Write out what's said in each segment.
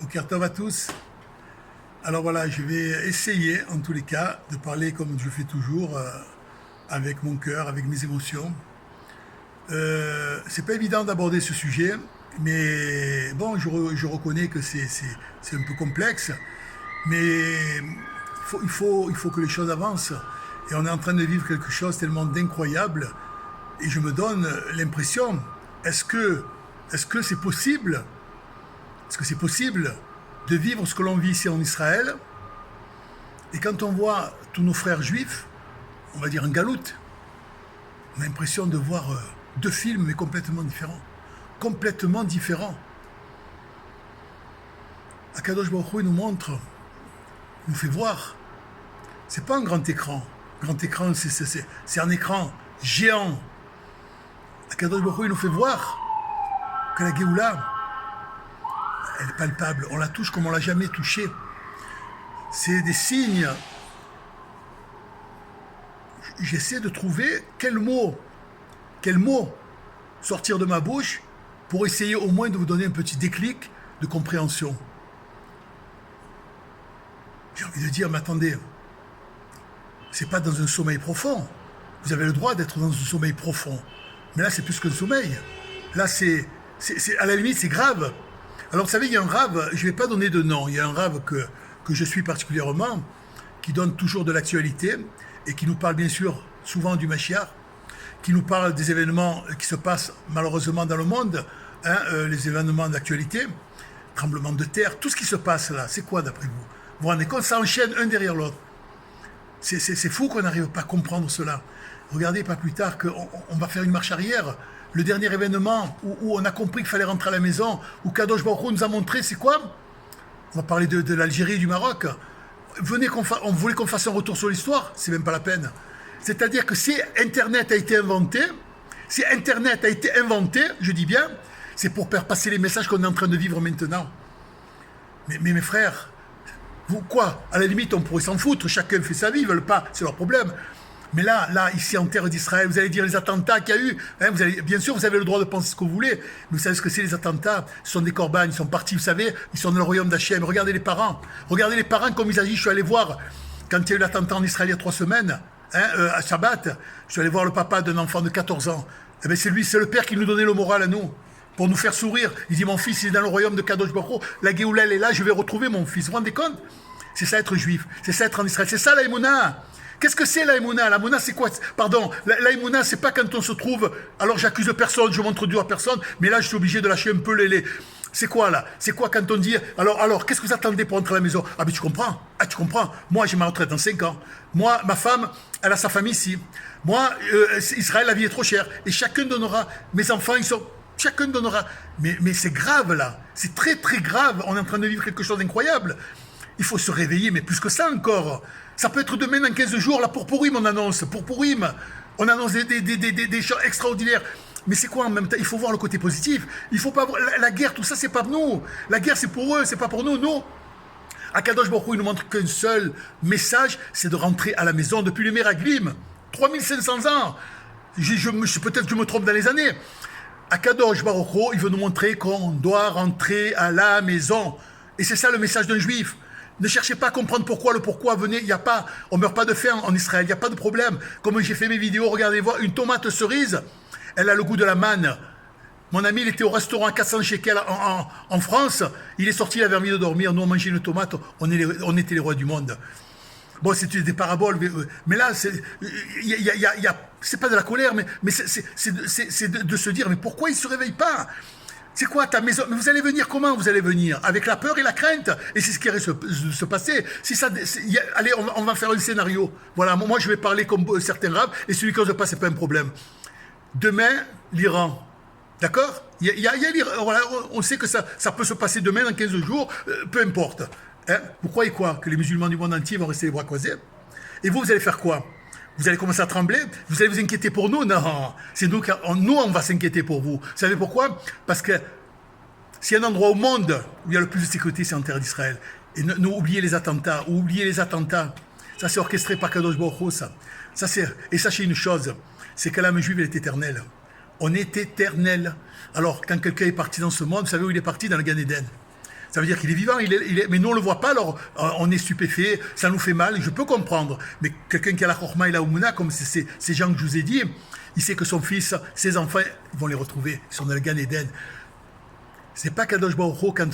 Boker Tov à tous. Alors voilà, je vais essayer en tous les cas de parler comme je fais toujours, avec mon cœur, avec mes émotions. C'est pas évident d'aborder ce sujet, mais bon, je reconnais que c'est un peu complexe, mais il faut que les choses avancent. Et on est en train de vivre quelque chose tellement d'incroyable, et je me donne l'impression, est-ce que c'est possible? Est-ce que c'est possible de vivre ce que l'on vit ici en Israël? Et quand on voit tous nos frères juifs, on va dire en galoute, on a l'impression de voir deux films mais complètement différents. Complètement différents. Akadosh Baruch Hu, il nous montre, il nous fait voir. C'est pas un grand écran. Grand écran, c'est un écran géant. Akadosh Baruch Hu, il nous fait voir que la Géoula, elle est palpable. On la touche comme on l'a jamais touchée. C'est des signes. J'essaie de trouver quel mot sortir de ma bouche pour essayer au moins de vous donner un petit déclic de compréhension. J'ai envie de dire, mais attendez, c'est pas dans un sommeil profond. Vous avez le droit d'être dans un sommeil profond. Mais là, c'est plus qu'un sommeil. Là, c'est à la limite, c'est grave. Alors, vous savez, il y a un rave, je ne vais pas donner de nom, il y a un rave que je suis particulièrement, qui donne toujours de l'actualité et qui nous parle bien sûr souvent du Mashiach, qui nous parle des événements qui se passent malheureusement dans le monde, les événements d'actualité, tremblement de terre, tout ce qui se passe là, c'est quoi d'après vous? Vous vous rendez compte, ça enchaîne un derrière l'autre. C'est fou qu'on n'arrive pas à comprendre cela. Regardez, pas plus tard qu'on va faire une marche arrière. Le dernier événement où on a compris qu'il fallait rentrer à la maison, où Kadosh Baruch Hu nous a montré, c'est quoi? On va parler de l'Algérie et du Maroc. On voulait qu'on fasse un retour sur l'histoire, c'est même pas la peine. C'est-à-dire que si Internet a été inventé, je dis bien, c'est pour faire passer les messages qu'on est en train de vivre maintenant. Mais mes frères, vous quoi? À la limite, on pourrait s'en foutre, chacun fait sa vie, ils veulent pas, c'est leur problème. Mais là, ici en terre d'Israël, vous allez dire les attentats qu'il y a eu. Bien sûr, vous avez le droit de penser ce que vous voulez. Mais vous savez ce que c'est les attentats? Ce sont des corbans, ils sont partis, vous savez, ils sont dans le royaume d'Hachem. Regardez les parents. Regardez les parents comme ils agissent. Je suis allé voir, quand il y a eu l'attentat en Israël il y a 3 semaines, à Shabbat, je suis allé voir le papa d'un enfant de 14 ans. Eh bien, c'est le père qui nous donnait le moral à nous, pour nous faire sourire. Il dit, mon fils, il est dans le royaume de Kadosh Baruch Hu. La Géoula, elle est là, je vais retrouver mon fils. Vous vous rendez compte? C'est ça être juif. C'est ça être en Israël. C'est ça la Emouna. Qu'est-ce que c'est la Emouna? La Emouna, c'est quoi? Pardon, la Emouna, c'est pas quand on se trouve, alors j'accuse personne, je montre Dieu à personne, mais là je suis obligé de lâcher un peu les... C'est quoi là? C'est quoi quand on dit, alors qu'est-ce que vous attendez pour entrer à la maison? Ah mais tu comprends? Ah tu comprends? Moi j'ai ma retraite dans 5 ans. Moi, ma femme, elle a sa famille ici. Moi, Israël, la vie est trop chère. Et chacun donnera, mes enfants, chacun donnera. Mais c'est grave là, c'est très très grave, on est en train de vivre quelque chose d'incroyable. Il faut se réveiller, mais plus que ça encore. Ça peut être demain dans 15 jours, là pour Pourim on annonce, on annonce des choses extraordinaires. Mais c'est quoi en même temps? Il faut voir le côté positif. Il faut pas voir la guerre, tout ça c'est pas nous. La guerre c'est pour eux, c'est pas pour nous, nous. Akadosh Baruch Hu, il nous montre qu'un seul message, c'est de rentrer à la maison depuis le Méraglim. 3500 ans. Peut-être que je me trompe dans les années. Akadosh Baruch Hu, il veut nous montrer qu'on doit rentrer à la maison. Et c'est ça le message d'un juif. Ne cherchez pas à comprendre pourquoi, le pourquoi, venez, on ne meurt pas de faim en Israël, il n'y a pas de problème. Comme j'ai fait mes vidéos, regardez, voir une tomate cerise, elle a le goût de la manne. Mon ami, il était au restaurant à 400 shekels en France, il est sorti, il avait envie de dormir, nous on mangeait une tomate, on était les rois du monde. Bon, c'est des paraboles, mais là, c'est pas de la colère, mais c'est de se dire, mais pourquoi il ne se réveille pas? C'est quoi ta maison? Mais vous allez venir comment? Vous allez venir avec la peur et la crainte. Et c'est ce qui risque de se passer. Allez, on va faire un scénario. Voilà, moi je vais parler comme certains rabbins, et celui qui n'ose pas, c'est pas un problème. Demain, l'Iran. D'accord? Voilà, on sait que ça peut se passer demain, dans 15 jours, peu importe. Vous croyez quoi? Que les musulmans du monde entier vont rester les bras croisés? Et vous allez faire quoi? Vous allez commencer à trembler? Vous allez vous inquiéter pour nous? Non, c'est nous, on va s'inquiéter pour vous. Vous savez pourquoi? Parce que s'il y a un endroit au monde où il y a le plus de sécurité, c'est en terre d'Israël. Et oubliez les attentats, Ça, c'est orchestré par Kadosh Baruch Hu, ça. Et sachez une chose, c'est que l'âme juive, elle est éternelle. On est éternel. Alors, quand quelqu'un est parti dans ce monde, vous savez où il est parti? Dans le Gan Eden. Ça veut dire qu'il est vivant, mais nous on ne le voit pas, alors on est stupéfait, ça nous fait mal, je peux comprendre. Mais quelqu'un qui a la chorma et la humuna, comme ces gens que je vous ai dit, il sait que son fils, ses enfants, ils vont les retrouver, ils sont dans le Gan Eden. C'est pas Kadosh Baruch Hu quand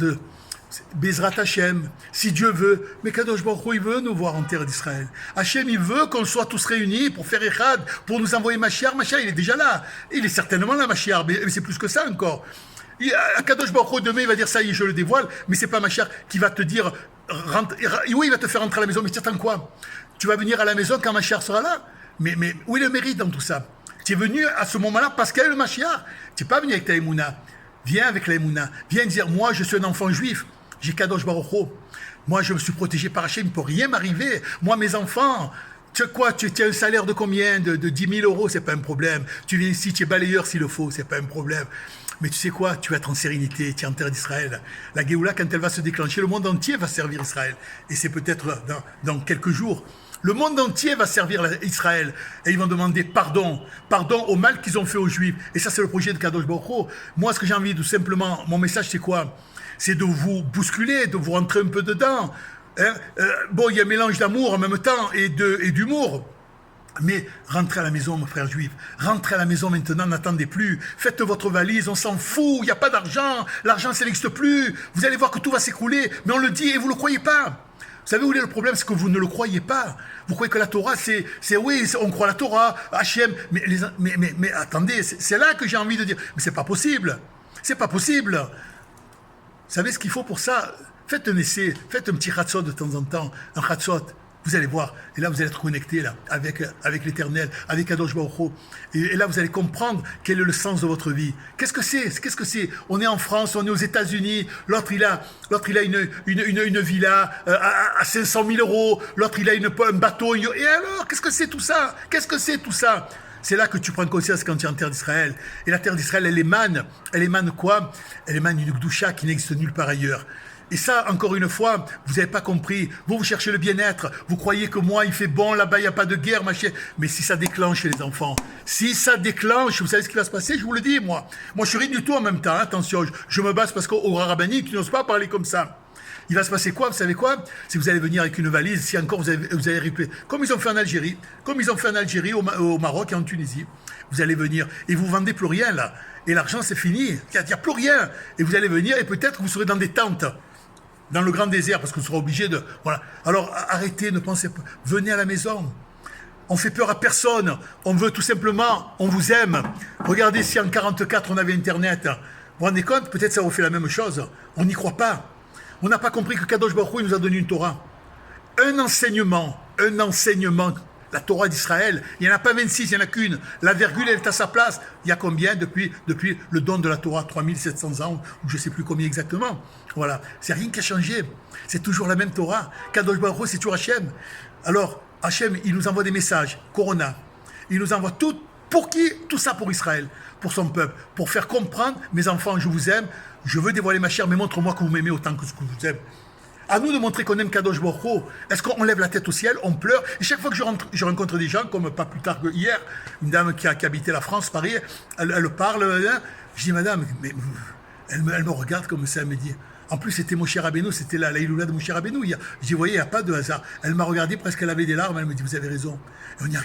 Bezrat Hashem, si Dieu veut, mais Kadosh Baruch Hu, il veut nous voir en terre d'Israël. Hashem, il veut qu'on soit tous réunis pour faire Echad, pour nous envoyer Mashiach. Mashiach, il est déjà là. Il est certainement là, Mashiach, mais c'est plus que ça encore. Kadosh Baruch Hu, demain, il va dire ça y est, je le dévoile, mais c'est pas Mashiach qui va te dire, oui, il va te faire rentrer à la maison, mais tu attends quoi? Tu vas venir à la maison quand Mashiach sera là? Mais où est le mérite dans tout ça? Tu es venu à ce moment-là parce qu'il y a le Mashiach. Tu n'es pas venu avec ta Emouna. Viens avec la Emouna. Viens dire, moi, je suis un enfant juif. J'ai Kadosh Baruch Hu. Moi, je me suis protégé par Hachem. Il ne peut rien m'arriver. Moi, mes enfants, tu as quoi? Tu as un salaire de combien? De 10 000 euros, c'est pas un problème. Tu viens ici, tu es balayeur s'il le faut, c'est pas un problème. Mais tu sais quoi? Tu vas être en sérénité, tu es en terre d'Israël. La Géoula, quand elle va se déclencher, le monde entier va servir Israël. Et c'est peut-être dans quelques jours. Le monde entier va servir Israël. Et ils vont demander pardon. Pardon au mal qu'ils ont fait aux Juifs. Et ça, c'est le projet de Kadosh Baruch Hu. Moi, ce que j'ai envie, tout simplement, mon message, c'est quoi? C'est de vous bousculer, de vous rentrer un peu dedans. Hein? Bon, il y a un mélange d'amour en même temps et d'humour. Mais rentrez à la maison, mon frère juif. Rentrez à la maison maintenant, n'attendez plus. Faites votre valise, on s'en fout. Il n'y a pas d'argent. L'argent, ça n'existe plus. Vous allez voir que tout va s'écrouler. Mais on le dit et vous ne le croyez pas. Vous savez où est le problème? C'est que vous ne le croyez pas. Vous croyez que la Torah, c'est oui, on croit la Torah, Hachem. Mais attendez, c'est là que j'ai envie de dire. Mais c'est pas possible. C'est pas possible. Vous savez ce qu'il faut pour ça? Faites un essai, faites un petit chatzot de temps en temps, un chatzot. Vous allez voir, et là vous allez être connecté là, avec l'Éternel, avec Kadosh Baruch Hu. Et là vous allez comprendre quel est le sens de votre vie. Qu'est-ce que c'est? On est en France, on est aux États-Unis, l'autre il a une villa à 500 000 euros, l'autre il a un bateau. Et alors, qu'est-ce que c'est tout ça? C'est là que tu prends conscience quand tu es en terre d'Israël. Et la terre d'Israël, elle émane quoi? Elle émane une Gdusha qui n'existe nulle part ailleurs. Et ça, encore une fois, vous n'avez pas compris. Vous cherchez le bien-être. Vous croyez que moi, il fait bon, là-bas, il n'y a pas de guerre, machin. Mais si ça déclenche chez les enfants, si ça déclenche, vous savez ce qui va se passer? Je vous le dis, moi. Moi, je suis rien du tout en même temps. Hein, attention, je me base parce qu'au rabbinique, tu n'oses pas parler comme ça. Il va se passer quoi? Vous savez quoi? Si vous allez venir avec une valise, si encore vous avez récupéré, comme ils ont fait en Algérie, au Maroc et en Tunisie, vous allez venir et vous vendez plus rien, là. Et l'argent, c'est fini. Il n'y a plus rien. Et vous allez venir et peut-être que vous serez dans des tentes. Dans le grand désert, parce qu'on sera obligé de... Voilà. Alors, arrêtez, ne pensez pas. Venez à la maison. On fait peur à personne. On veut tout simplement... On vous aime. Regardez si en 1944, on avait Internet. Vous vous rendez compte? Peut-être ça vous fait la même chose. On n'y croit pas. On n'a pas compris que Kadosh Baruch Hu, il nous a donné une Torah. Un enseignement. La Torah d'Israël, il n'y en a pas 26, il n'y en a qu'une. La virgule, elle est à sa place. Il y a combien depuis le don de la Torah? 3700 ans, ou je ne sais plus combien exactement. Voilà, c'est rien qui a changé. C'est toujours la même Torah. Kadosh Baruch Hu, c'est toujours Hachem. Alors, Hachem, il nous envoie des messages. Corona. Il nous envoie tout. Pour qui? Tout ça pour Israël, pour son peuple. Pour faire comprendre, mes enfants, je vous aime. Je veux dévoiler ma chair, mais montre-moi que vous m'aimez autant que ce que je vous aime. À nous de montrer qu'on aime Kadosh Baruch Hu. Est-ce qu'on lève la tête au ciel, on pleure? Et chaque fois que je rencontre des gens, comme pas plus tard que hier, une dame qui habitait la France, Paris, elle parle, je dis, madame, mais elle me regarde comme ça, elle me dit. En plus, c'était Moshe Rabbeinu, c'était la Iloula de Moshe Rabbeinu hier. Je dis, vous voyez, il n'y a pas de hasard. Elle m'a regardé, presque elle avait des larmes, elle me dit, vous avez raison. Et on n'y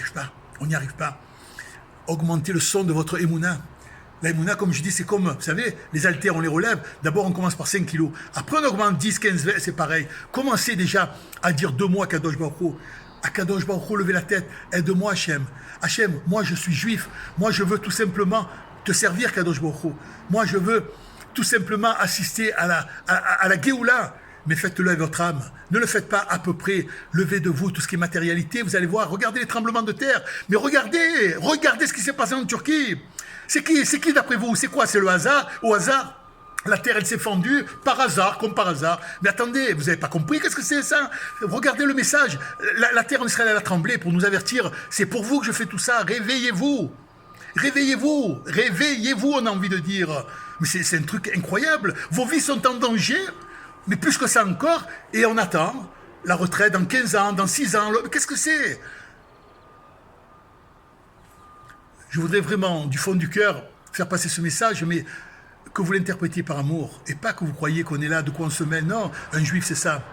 arrive pas. Augmentez le son de votre Emouna. La Emouna, comme je dis, c'est comme, vous savez, les haltères, on les relève. D'abord, on commence par 5 kilos. Après, on augmente 10, 15, 20, c'est pareil. Commencez déjà à dire 2 mots à Kadosh Baruch Hu. À Kadosh Baruch Hu, levez la tête. Aide-moi, Hachem. Hachem, moi, je suis juif. Moi, je veux tout simplement te servir, Kadosh Baruch Hu. Moi, je veux tout simplement assister à la Géoula. Mais faites-le avec votre âme. Ne le faites pas à peu près. Levez de vous tout ce qui est matérialité. Vous allez voir, regardez les tremblements de terre. Mais regardez ce qui s'est passé en Turquie. C'est qui d'après vous? C'est quoi? C'est le hasard? Au hasard? La terre, elle s'est fendue par hasard, comme par hasard. Mais attendez, vous n'avez pas compris? Qu'est-ce que c'est ça? Regardez le message. La terre en Israël, elle a tremblé pour nous avertir. C'est pour vous que je fais tout ça. Réveillez-vous. Réveillez-vous, on a envie de dire. Mais c'est un truc incroyable. Vos vies sont en danger. Mais plus que ça encore. Et on attend la retraite dans 15 ans, dans 6 ans. Qu'est-ce que c'est? Je voudrais vraiment, du fond du cœur, faire passer ce message, mais que vous l'interprétiez par amour, et pas que vous croyez qu'on est là, de quoi on se mêle. Non, un juif, c'est ça.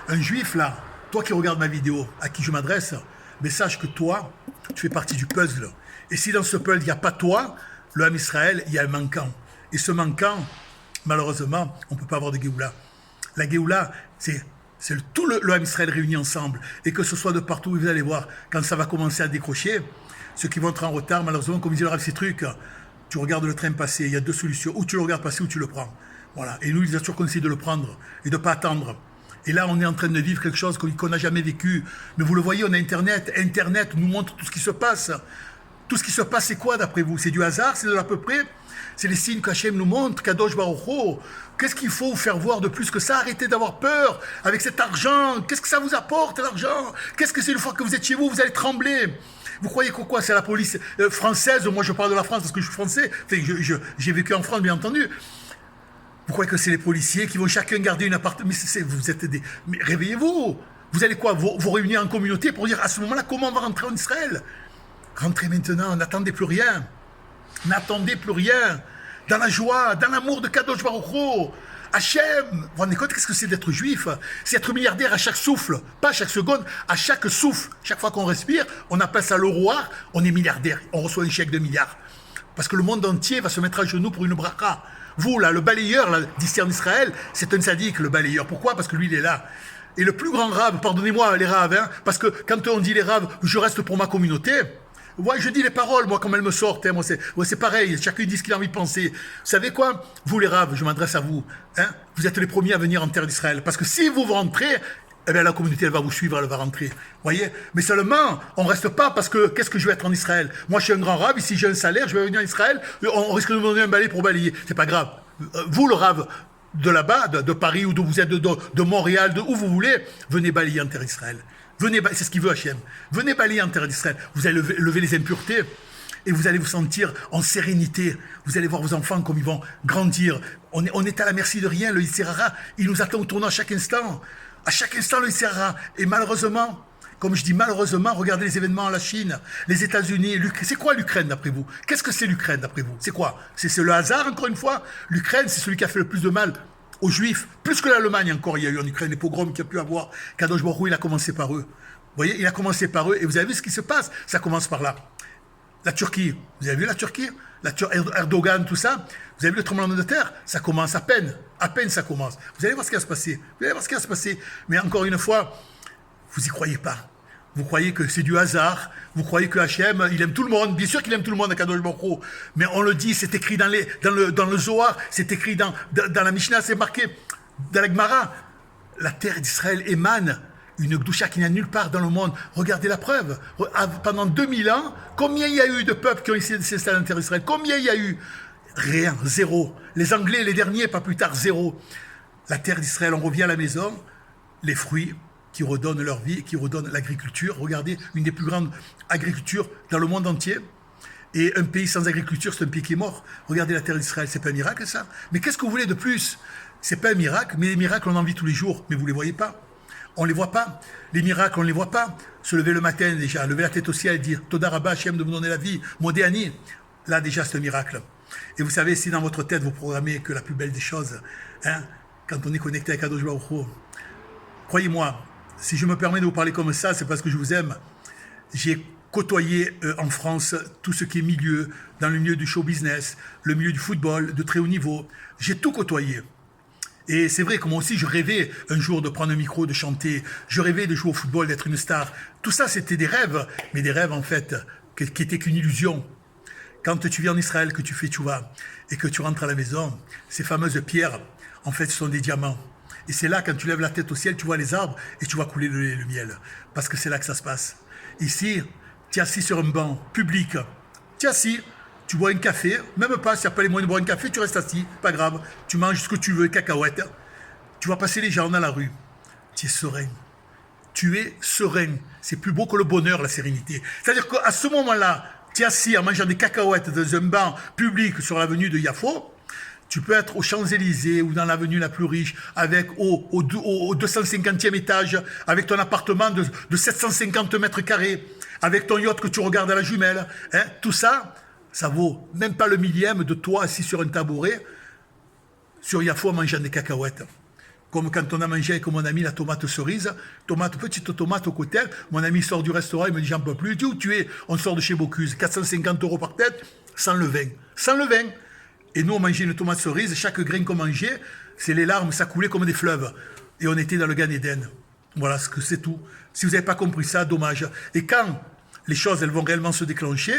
Un juif, là, toi qui regardes ma vidéo, à qui je m'adresse, mais sache que toi, tu fais partie du puzzle. Et si dans ce puzzle, il n'y a pas toi, le Ham Israël, il y a un manquant. Et ce manquant, malheureusement, on ne peut pas avoir de Géoula. La Géoula, c'est tout le Ham Israël réuni ensemble. Et que ce soit de partout, vous allez voir, quand ça va commencer à décrocher, ceux qui vont être en retard, malheureusement, comme disait le Rav, ces trucs, tu regardes le train passer, il y a deux solutions. Ou tu le regardes passer ou tu le prends. Voilà. Et nous, il a toujours conseillé de le prendre et de ne pas attendre. Et là, on est en train de vivre quelque chose qu'on n'a jamais vécu. Mais vous le voyez, on a Internet. Internet nous montre tout ce qui se passe. Tout ce qui se passe, c'est quoi d'après vous? C'est du hasard? C'est de l'à peu près? C'est les signes qu'Hachem nous montre, Kadosh Baruch Hu. Qu'est-ce qu'il faut vous faire voir de plus que ça? Arrêtez d'avoir peur avec cet argent. Qu'est-ce que ça vous apporte, l'argent? Qu'est-ce que c'est une fois que vous êtes chez vous, vous allez trembler? Vous croyez que quoi? C'est la police française? Moi, je parle de la France parce que je suis français. Enfin, j'ai vécu en France, bien entendu. Vous croyez que c'est les policiers qui vont chacun garder une appartement? Mais vous êtes des... Mais réveillez-vous. Vous allez quoi? Vous réunir en communauté pour dire à ce moment-là comment on va rentrer en Israël? Rentrez maintenant, n'attendez plus rien. N'attendez plus rien. Dans la joie, dans l'amour de Kadosh Baruch Hu. Hachem, vous vous rendez compte qu'est-ce que c'est d'être juif? C'est être milliardaire à chaque souffle, pas à chaque seconde, à chaque souffle. Chaque fois qu'on respire, on appelle ça le roi, on est milliardaire, on reçoit un chèque de milliards. Parce que le monde entier va se mettre à genoux pour une bracha. Vous, là, le balayeur là, d'ici en Israël, c'est un sadique, le balayeur. Pourquoi? Parce que lui, il est là. Et le plus grand rave, pardonnez-moi les raves, hein, parce que quand on dit les raves, je reste pour ma communauté. Ouais, je dis les paroles, moi, comme elles me sortent. Hein, moi, c'est pareil, chacun dit ce qu'il a envie de penser. Vous savez quoi? Vous, les raves, je m'adresse à vous. Hein, vous êtes les premiers à venir en terre d'Israël. Parce que si vous rentrez, eh bien, la communauté, elle va vous suivre, elle va rentrer. Vous voyez? Mais seulement, on ne reste pas parce que, qu'est-ce que je vais être en Israël? Moi, je suis un grand rave, ici, j'ai un salaire, je vais venir en Israël, on risque de me donner un balai pour balayer. C'est pas grave. Vous, le rave de là-bas, de Paris, ou de vous êtes de Montréal, de où vous voulez, venez balayer en terre d'Israël. Venez, c'est ce qu'il veut Hachem. Venez balayer en terre d'Israël. Vous allez lever les impuretés et vous allez vous sentir en sérénité. Vous allez voir vos enfants comme ils vont grandir. On est à la merci de rien. Le Yitzhara, il nous attend au tournant à chaque instant. À chaque instant, le Yitzhara. Et malheureusement, comme je dis malheureusement, regardez les événements en la Chine, les États-Unis, l'Ukraine. C'est quoi l'Ukraine d'après vous? Qu'est-ce que c'est l'Ukraine d'après vous? C'est quoi? C'est le hasard encore une fois? L'Ukraine, c'est celui qui a fait le plus de mal aux Juifs, plus que l'Allemagne encore, il y a eu en Ukraine les pogroms qu'il y a pu avoir. Kadosh Baruch Hu, il a commencé par eux. Vous voyez, il a commencé par eux, et vous avez vu ce qui se passe? Ça commence par là. La Turquie, vous avez vu la Turquie? Erdogan, tout ça. Vous avez vu le tremblement de terre? Ça commence à peine ça commence. Vous allez voir ce qui va se passer. Vous allez voir ce qui va se passer. Mais encore une fois, vous n'y croyez pas. Vous croyez que c'est du hasard. Vous croyez que Hachem, il aime tout le monde. Bien sûr qu'il aime tout le monde à Kadosh Baruch Hu. Mais on le dit, c'est écrit dans le Zohar, c'est écrit dans la Mishnah, c'est marqué dans la Gemara. La terre d'Israël émane une Gdusha qui n'y a nulle part dans le monde. Regardez la preuve. Pendant 2000 ans, combien il y a eu de peuples qui ont essayé de s'installer en terre d'Israël? Combien il y a eu? Rien, zéro. Les Anglais, les derniers, pas plus tard, zéro. La terre d'Israël, on revient à la maison, les fruits qui redonnent leur vie, qui redonnent l'agriculture. Regardez, une des plus grandes agricultures dans le monde entier. Et un pays sans agriculture, c'est un pays qui est mort. Regardez la terre d'Israël, c'est pas un miracle ça? Mais qu'est-ce que vous voulez de plus? C'est pas un miracle, mais les miracles on en vit tous les jours, mais vous les voyez pas. On les voit pas. Les miracles, on les voit pas. Se lever le matin déjà, lever la tête au ciel et dire Toda Rabba Hachem de me donner la vie, Modéani. Là déjà c'est un miracle. Et vous savez, si dans votre tête vous programmez que la plus belle des choses, hein, quand on est connecté à Kadosh Baruch Hu, croyez-moi, si je me permets de vous parler comme ça, c'est parce que je vous aime. J'ai côtoyé en France tout ce qui est milieu, dans le milieu du show business, le milieu du football, de très haut niveau. J'ai tout côtoyé. Et c'est vrai que moi aussi, je rêvais un jour de prendre un micro, de chanter. Je rêvais de jouer au football, d'être une star. Tout ça, c'était des rêves, mais des rêves en fait qui n'étaient qu'une illusion. Quand tu viens en Israël, que tu fais tchouva et que tu rentres à la maison, ces fameuses pierres, en fait, ce sont des diamants. Et c'est là, quand tu lèves la tête au ciel, tu vois les arbres et tu vois couler le miel. Parce que c'est là que ça se passe. Ici, tu es assis sur un banc public. Tu es assis, tu bois un café, même pas, s'il n'y a pas les moyens de boire un café, tu restes assis, pas grave. Tu manges ce que tu veux, cacahuètes. Tu vas passer les gens dans la rue. Tu es serein. Tu es serein. C'est plus beau que le bonheur, la sérénité. C'est-à-dire qu'à ce moment-là, tu es assis en mangeant des cacahuètes dans un banc public sur l'avenue de Yafo. Tu peux être aux Champs-Élysées ou dans l'avenue la plus riche, avec au 250e étage, avec ton appartement de 750 mètres carrés, avec ton yacht que tu regardes à la jumelle. Hein, tout ça, ça vaut même pas le millième de toi assis sur un tabouret sur Yafo en mangeant des cacahuètes. Comme quand on a mangé avec mon ami la tomate cerise, petite tomate au côté, mon ami sort du restaurant, il me dit j'en peux plus, il dit où tu es? On sort de chez Bocuse, 450 € par tête, sans le vin. Sans le vin. Et nous on mangeait une tomate cerise, chaque grain qu'on mangeait, c'est les larmes, ça coulait comme des fleuves. Et on était dans le Gan Eden. Voilà ce que c'est tout. Si vous n'avez pas compris ça, dommage. Et quand les choses elles vont réellement se déclencher,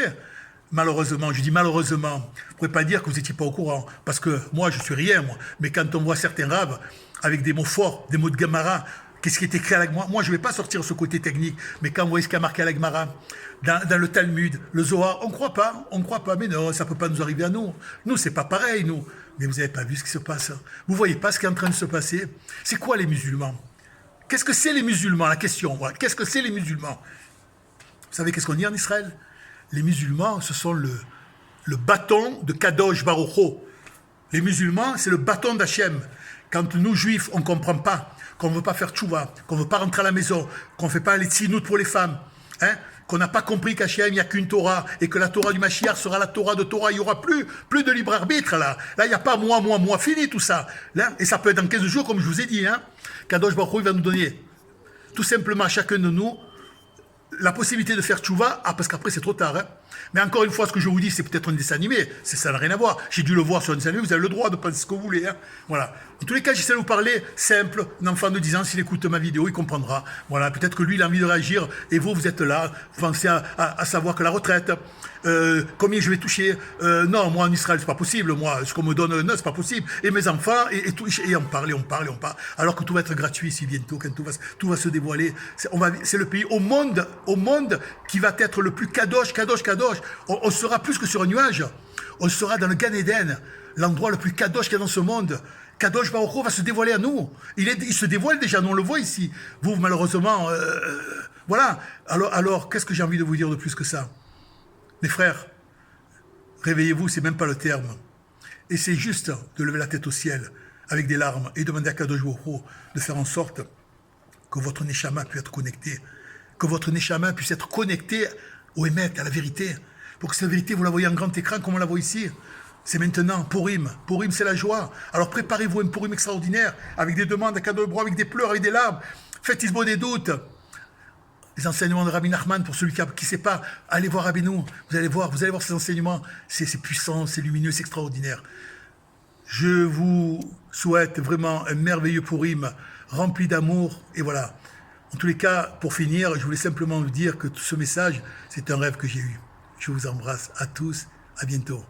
malheureusement, je dis malheureusement, vous ne pouvez pas dire que vous n'étiez pas au courant, parce que moi, je suis rien, moi. Mais quand on voit certains rabbes, avec des mots forts, des mots de Gemara, qu'est-ce qui est écrit à la Gemara? Moi, je ne vais pas sortir ce côté technique, mais quand vous voyez ce qui a marqué à la Gemara, dans le Talmud, le Zohar, on ne croit pas, mais non, ça ne peut pas nous arriver à nous. Nous, c'est pas pareil, nous. Mais vous n'avez pas vu ce qui se passe. Vous ne voyez pas ce qui est en train de se passer. C'est quoi les musulmans? Qu'est-ce que c'est les musulmans? La question, voilà. Qu'est-ce que c'est les musulmans? Vous savez qu'est-ce qu'on dit en Israël? Les musulmans, ce sont le bâton de Kadosh Baruch Hu. Les musulmans, c'est le bâton d'Hachem. Quand nous, juifs, on ne comprend pas, qu'on ne veut pas faire tchouva, qu'on ne veut pas rentrer à la maison, qu'on ne fait pas les tzinout pour les femmes, qu'on n'a pas compris qu'Hachem, il n'y a qu'une Torah, et que la Torah du Mashiach sera la Torah de Torah, il n'y aura plus de libre arbitre, là. Là, il n'y a pas moi, fini tout ça. Là, et ça peut être dans 15 jours, comme je vous ai dit. Kadosh Baruch Hu, il va nous donner, tout simplement, à chacun de nous, la possibilité de faire tchouva, parce qu'après c'est trop tard. Mais encore une fois, ce que je vous dis, c'est peut-être un dessin animé, ça n'a rien à voir. J'ai dû le voir sur un dessin animé, vous avez le droit de penser ce que vous voulez. Voilà. En tous les cas, j'essaie de vous parler simple. Un enfant de 10 ans, s'il écoute ma vidéo, il comprendra. Voilà. Peut-être que lui, il a envie de réagir, et vous êtes là, vous pensez à savoir que la retraite, combien je vais toucher. Non, moi en Israël, c'est pas possible. Moi, ce qu'on me donne, non, c'est pas possible. Et mes enfants, et on parle. Alors que tout va être gratuit ici bientôt, quand tout va se dévoiler. C'est le pays au monde qui va être le plus kadosh. On sera plus que sur un nuage. On sera dans le Gan Eden, l'endroit le plus kadosh qu'il y a dans ce monde. Kadosh Baruch Hu va se dévoiler à nous. Il se dévoile déjà, nous on le voit ici. Vous, malheureusement, voilà. Alors, qu'est-ce que j'ai envie de vous dire de plus que ça? Mes frères, réveillez-vous, c'est même pas le terme. Essayez juste de lever la tête au ciel avec des larmes et demander à Kadosh Baruch Hu de faire en sorte que votre Neshama puisse être connecté. Que votre Neshama puisse être connecté au Emet, à la vérité. Pour que cette vérité, vous la voyez en grand écran comme on la voit ici. C'est maintenant, Purim. Purim, c'est la joie. Alors préparez-vous un Purim extraordinaire, avec des demandes à Kadosh Baruch Hu, avec des pleurs, avec des larmes. Faites Isbo des doutes. Les enseignements de Rabbi Nachman, pour celui qui ne sait pas, allez voir Rabbeinu. Vous allez voir ces enseignements. C'est puissant, c'est lumineux, c'est extraordinaire. Je vous souhaite vraiment un merveilleux Purim, rempli d'amour. Et voilà. En tous les cas, pour finir, je voulais simplement vous dire que tout ce message, c'est un rêve que j'ai eu. Je vous embrasse à tous. À bientôt.